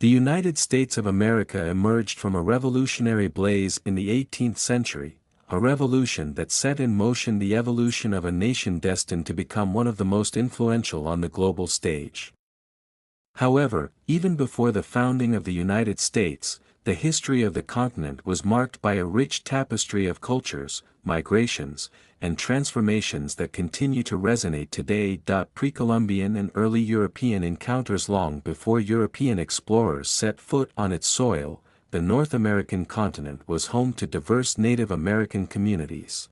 The United States of America emerged from a revolutionary blaze in the 18th century, a revolution that set in motion the evolution of a nation destined to become one of the most influential on the global stage. However, even before the founding of the United States, the history of the continent was marked by a rich tapestry of cultures, migrations, and transformations that continue to resonate today. Pre-Columbian and early European encounters. Long before European explorers set foot on its soil, the North American continent was home to diverse Native American communities.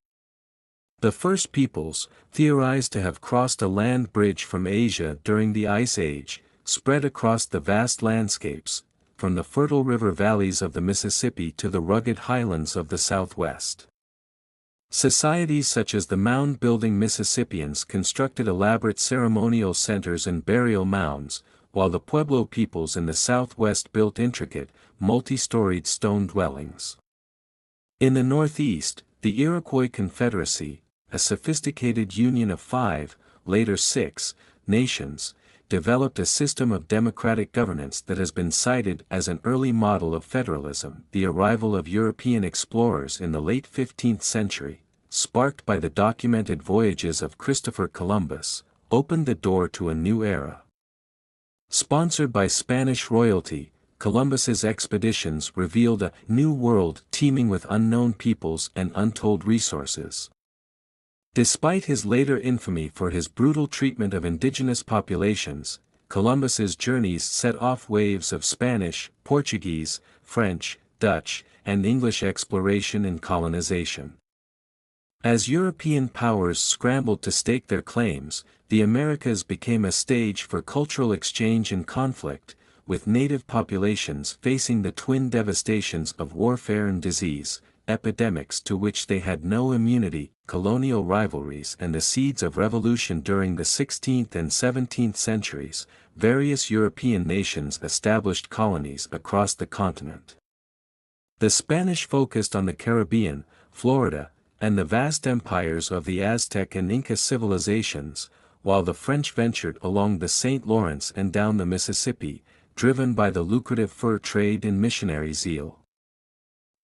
The first peoples, theorized to have crossed a land bridge from Asia during the Ice Age, spread across the vast landscapes, from the fertile river valleys of the Mississippi to the rugged highlands of the Southwest. Societies such as the mound-building Mississippians constructed elaborate ceremonial centers and burial mounds, while the Pueblo peoples in the Southwest built intricate, multi-storied stone dwellings. In the Northeast, the Iroquois Confederacy, a sophisticated union of 5, later 6, nations, developed a system of democratic governance that has been cited as an early model of federalism. The arrival of European explorers in the late 15th century, sparked by the documented voyages of Christopher Columbus, opened the door to a new era. Sponsored by Spanish royalty, Columbus's expeditions revealed a new world teeming with unknown peoples and untold resources. Despite his later infamy for his brutal treatment of indigenous populations, Columbus's journeys set off waves of Spanish, Portuguese, French, Dutch, and English exploration and colonization. As European powers scrambled to stake their claims, the Americas became a stage for cultural exchange and conflict, with native populations facing the twin devastations of warfare and disease, epidemics to which they had no immunity, colonial rivalries and the seeds of revolution. During the 16th and 17th centuries, various European nations established colonies across the continent. The Spanish focused on the Caribbean, Florida, and the vast empires of the Aztec and Inca civilizations, while the French ventured along the St. Lawrence and down the Mississippi, driven by the lucrative fur trade and missionary zeal.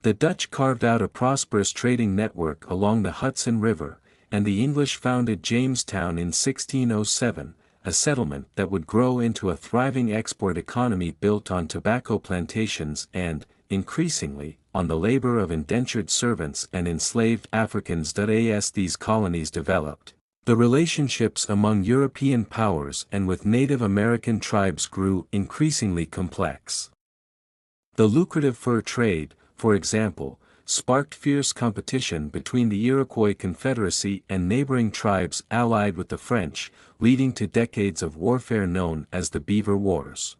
The Dutch carved out a prosperous trading network along the Hudson River, and the English founded Jamestown in 1607, a settlement that would grow into a thriving export economy built on tobacco plantations and, increasingly, on the labor of indentured servants and enslaved Africans. As these colonies developed, the relationships among European powers and with Native American tribes grew increasingly complex. The lucrative fur trade, for example, sparked fierce competition between the Iroquois Confederacy and neighboring tribes allied with the French, leading to decades of warfare known as the Beaver Wars.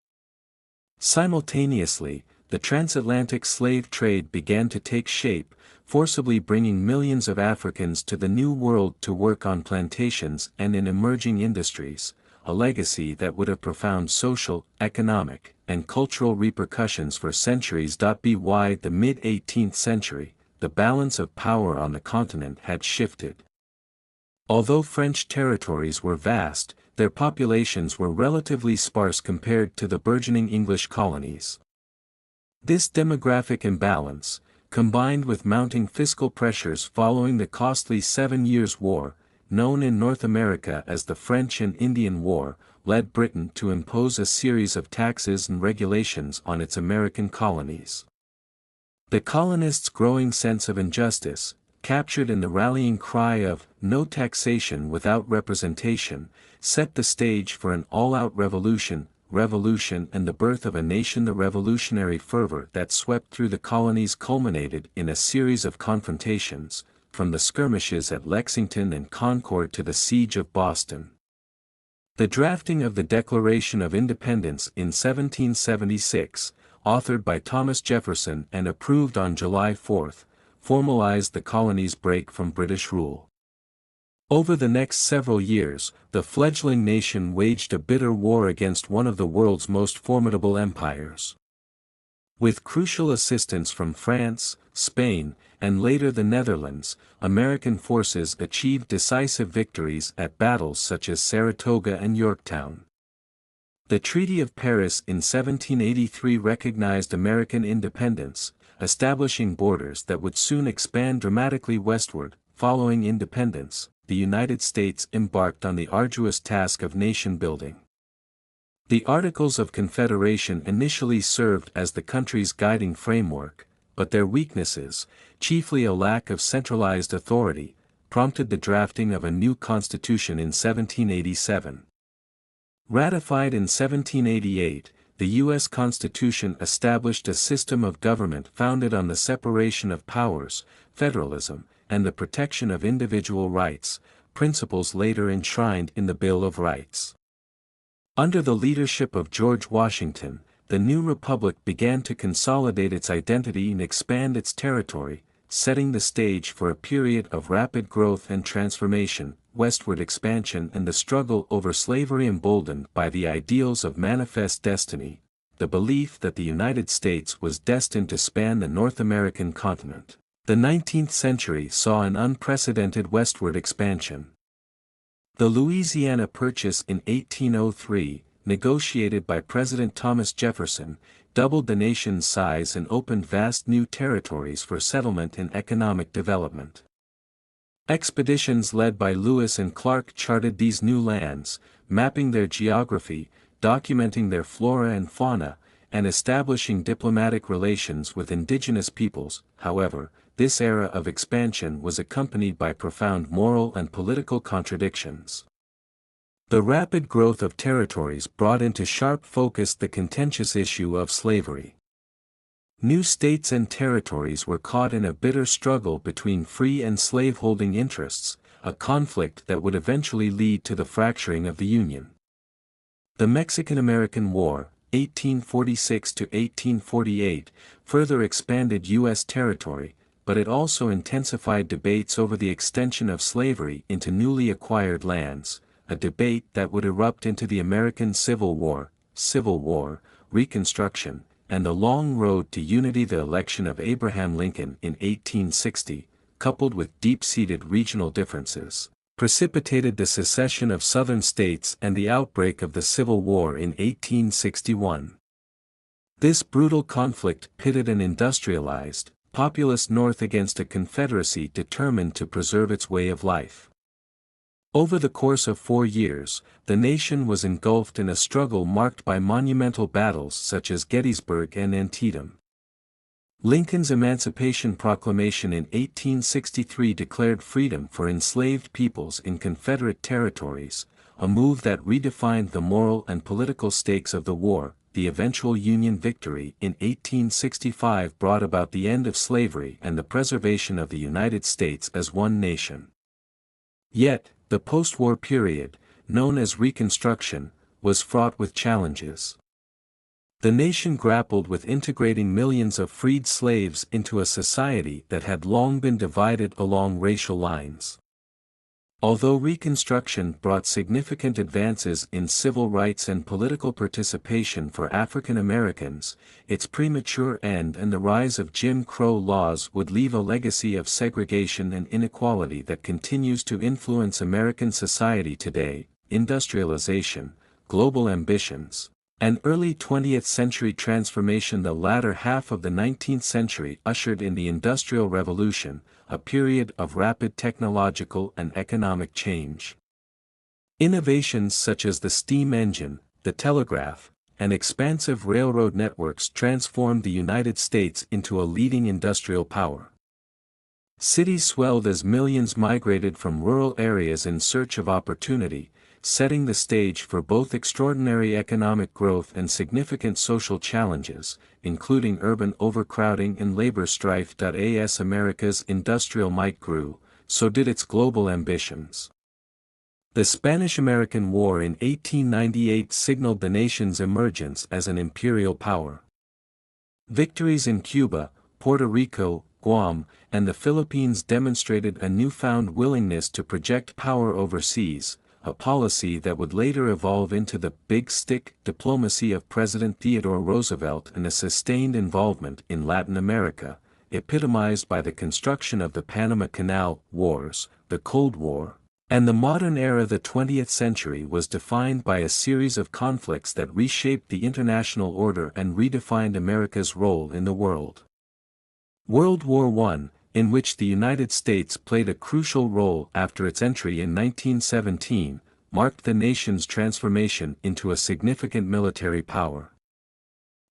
Simultaneously, the transatlantic slave trade began to take shape, forcibly bringing millions of Africans to the New World to work on plantations and in emerging industries, a legacy that would have profound social, economic, and cultural repercussions for centuries. By the mid-18th century, the balance of power on the continent had shifted. Although French territories were vast, their populations were relatively sparse compared to the burgeoning English colonies. This demographic imbalance, combined with mounting fiscal pressures following the costly 7 Years' War, known in North America as the French and Indian War, led Britain to impose a series of taxes and regulations on its American colonies. The colonists' growing sense of injustice, captured in the rallying cry of "No taxation without representation," set the stage for an all-out revolution and the birth of a nation. The revolutionary fervor that swept through the colonies culminated in a series of confrontations, from the skirmishes at Lexington and Concord to the Siege of Boston. The drafting of the Declaration of Independence in 1776, authored by Thomas Jefferson and approved on July 4, formalized the colony's break from British rule. Over the next several years, the fledgling nation waged a bitter war against one of the world's most formidable empires. With crucial assistance from France, Spain, and later the Netherlands, American forces achieved decisive victories at battles such as Saratoga and Yorktown. The Treaty of Paris in 1783 recognized American independence, establishing borders that would soon expand dramatically westward. Following independence, the United States embarked on the arduous task of nation-building. The Articles of Confederation initially served as the country's guiding framework, but their weaknesses, chiefly a lack of centralized authority, prompted the drafting of a new constitution in 1787. Ratified in 1788, the U.S. Constitution established a system of government founded on the separation of powers, federalism, and the protection of individual rights, principles later enshrined in the Bill of Rights. Under the leadership of George Washington, the new republic began to consolidate its identity and expand its territory, setting the stage for a period of rapid growth and transformation, westward expansion and the struggle over slavery emboldened by the ideals of manifest destiny, the belief that the United States was destined to span the North American continent. The 19th century saw an unprecedented westward expansion. The Louisiana Purchase in 1803, negotiated by President Thomas Jefferson, doubled the nation's size and opened vast new territories for settlement and economic development. Expeditions led by Lewis and Clark charted these new lands, mapping their geography, documenting their flora and fauna, and establishing diplomatic relations with indigenous peoples. However, this era of expansion was accompanied by profound moral and political contradictions. The rapid growth of territories brought into sharp focus the contentious issue of slavery. New states and territories were caught in a bitter struggle between free and slaveholding interests, a conflict that would eventually lead to the fracturing of the Union. The Mexican-American War, 1846 to 1848, further expanded U.S. territory, but it also intensified debates over the extension of slavery into newly acquired lands, a debate that would erupt into the American Civil War, Reconstruction, and the long road to unity. The election of Abraham Lincoln in 1860, coupled with deep-seated regional differences, precipitated the secession of Southern states and the outbreak of the Civil War in 1861. This brutal conflict pitted an industrialized, populous North against a Confederacy determined to preserve its way of life. Over the course of 4 years, the nation was engulfed in a struggle marked by monumental battles such as Gettysburg and Antietam. Lincoln's Emancipation Proclamation in 1863 declared freedom for enslaved peoples in Confederate territories, a move that redefined the moral and political stakes of the war. The eventual Union victory in 1865 brought about the end of slavery and the preservation of the United States as one nation. Yet, the post-war period, known as Reconstruction, was fraught with challenges. The nation grappled with integrating millions of freed slaves into a society that had long been divided along racial lines. Although Reconstruction brought significant advances in civil rights and political participation for African Americans, its premature end and the rise of Jim Crow laws would leave a legacy of segregation and inequality that continues to influence American society today. Industrialization, global ambitions, and early 20th century transformation. The latter half of the 19th century ushered in the Industrial Revolution, a period of rapid technological and economic change. Innovations such as the steam engine, the telegraph, and expansive railroad networks transformed the United States into a leading industrial power. Cities swelled as millions migrated from rural areas in search of opportunity, setting the stage for both extraordinary economic growth and significant social challenges, including urban overcrowding and labor strife. As America's industrial might grew, so did its global ambitions. The Spanish-American War in 1898 signaled the nation's emergence as an imperial power. Victories in Cuba, Puerto Rico, Guam, and the Philippines demonstrated a newfound willingness to project power overseas, a policy that would later evolve into the big stick diplomacy of President Theodore Roosevelt and a sustained involvement in Latin America, epitomized by the construction of the Panama Canal Wars, the Cold War, And the modern era, the 20th century, was defined by a series of conflicts that reshaped the international order and redefined America's role in the world. World War I, in which the United States played a crucial role after its entry in 1917, marked the nation's transformation into a significant military power.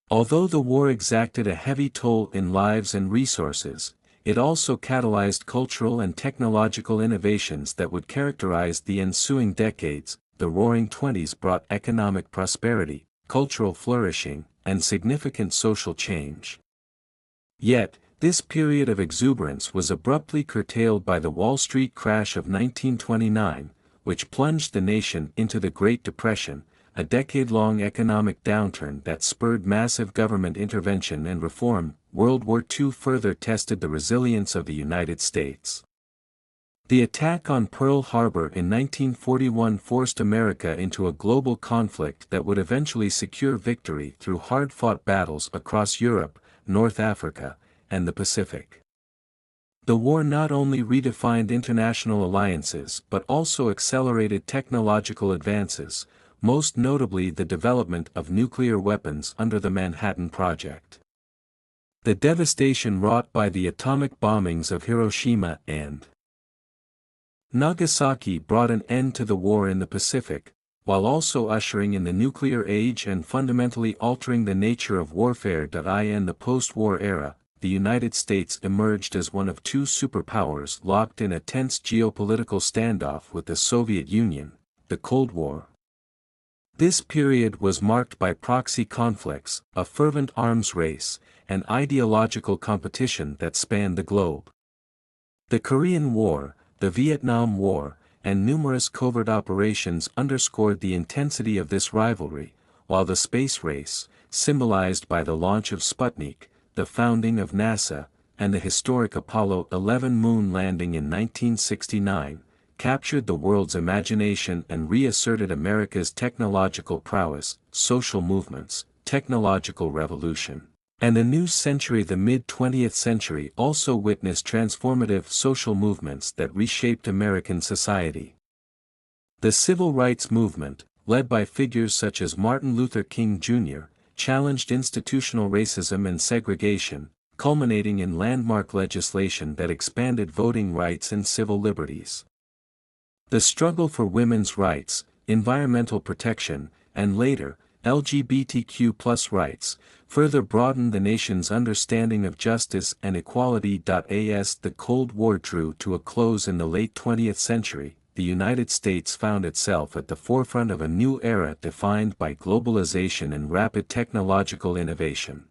Although the war exacted a heavy toll in lives and resources, it also catalyzed cultural and technological innovations that would characterize the ensuing decades. The Roaring Twenties brought economic prosperity, cultural flourishing, and significant social change. Yet, this period of exuberance was abruptly curtailed by the Wall Street crash of 1929, which plunged the nation into the Great Depression, a decade-long economic downturn that spurred massive government intervention and reform. World War II further tested the resilience of the United States. The attack on Pearl Harbor in 1941 forced America into a global conflict that would eventually secure victory through hard-fought battles across Europe, North Africa, and the Pacific. The war not only redefined international alliances but also accelerated technological advances, most notably the development of nuclear weapons under the Manhattan Project. The devastation wrought by the atomic bombings of Hiroshima and Nagasaki brought an end to the war in the Pacific, while also ushering in the nuclear age and fundamentally altering the nature of warfare. In the post-war era, the United States emerged as one of two superpowers locked in a tense geopolitical standoff with the Soviet Union, the Cold War. This period was marked by proxy conflicts, a fervent arms race, and ideological competition that spanned the globe. The Korean War, the Vietnam War, and numerous covert operations underscored the intensity of this rivalry, while the space race, symbolized by the launch of Sputnik, the founding of NASA, and the historic Apollo 11 moon landing in 1969, captured the world's imagination and reasserted America's technological prowess. Social movements, technological revolution, and the new century. The mid-20th century also witnessed transformative social movements that reshaped American society. The Civil Rights Movement, led by figures such as Martin Luther King Jr., challenged institutional racism and segregation, culminating in landmark legislation that expanded voting rights and civil liberties. The struggle for women's rights, environmental protection, and later, LGBTQ+ rights, further broadened the nation's understanding of justice and equality. As the Cold War drew to a close in the late 20th century, the United States found itself at the forefront of a new era defined by globalization and rapid technological innovation.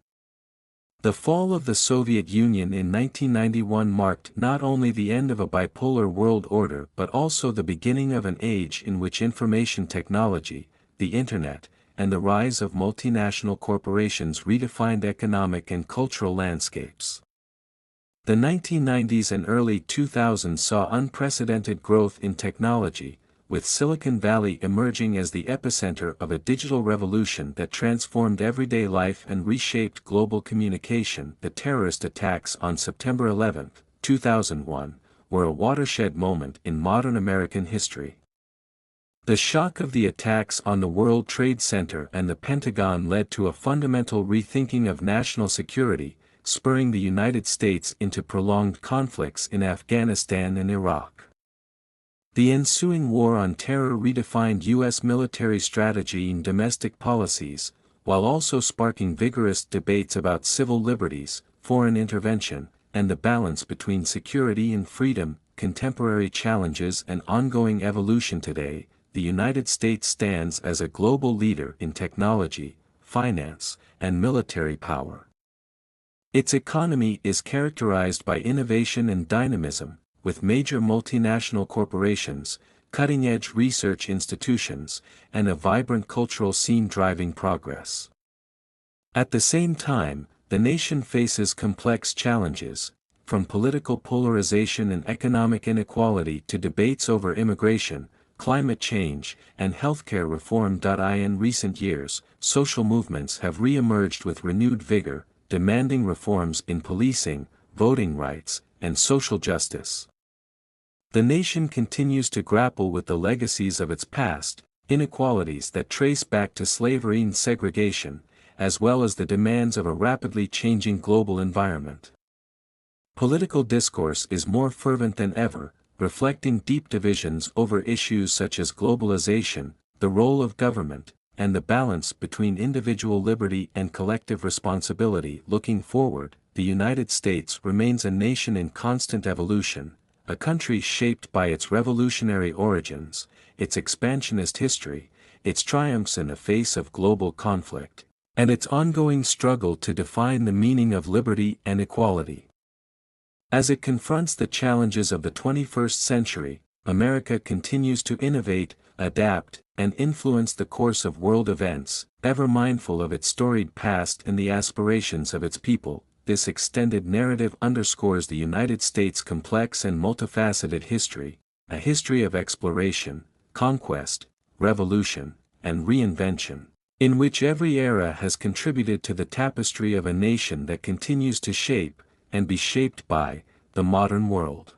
The fall of the Soviet Union in 1991 marked not only the end of a bipolar world order but also the beginning of an age in which information technology, the Internet, and the rise of multinational corporations redefined economic and cultural landscapes. The 1990s and early 2000s saw unprecedented growth in technology, with Silicon Valley emerging as the epicenter of a digital revolution that transformed everyday life and reshaped global communication. The terrorist attacks on September 11, 2001, were a watershed moment in modern American history. The shock of the attacks on the World Trade Center and the Pentagon led to a fundamental rethinking of national security, spurring the United States into prolonged conflicts in Afghanistan and Iraq. The ensuing war on terror redefined U.S. military strategy and domestic policies, while also sparking vigorous debates about civil liberties, foreign intervention, and the balance between security and freedom. Contemporary challenges and ongoing evolution. Today, the United States stands as a global leader in technology, finance, and military power. Its economy is characterized by innovation and dynamism, with major multinational corporations, cutting-edge research institutions, and a vibrant cultural scene driving progress. At the same time, the nation faces complex challenges, from political polarization and economic inequality to debates over immigration, climate change, and healthcare reform. In recent years, social movements have re-emerged with renewed vigor, demanding reforms in policing, voting rights, and social justice. The nation continues to grapple with the legacies of its past, inequalities that trace back to slavery and segregation, as well as the demands of a rapidly changing global environment. Political discourse is more fervent than ever, reflecting deep divisions over issues such as globalization, the role of government, and the balance between individual liberty and collective responsibility. Looking forward, the United States remains a nation in constant evolution, a country shaped by its revolutionary origins, its expansionist history, its triumphs in the face of global conflict, and its ongoing struggle to define the meaning of liberty and equality. As it confronts the challenges of the 21st century, America continues to innovate, adapt, and influence the course of world events, ever mindful of its storied past and the aspirations of its people. This extended narrative underscores the United States' complex and multifaceted history, a history of exploration, conquest, revolution, and reinvention, in which every era has contributed to the tapestry of a nation that continues to shape, and be shaped by, the modern world.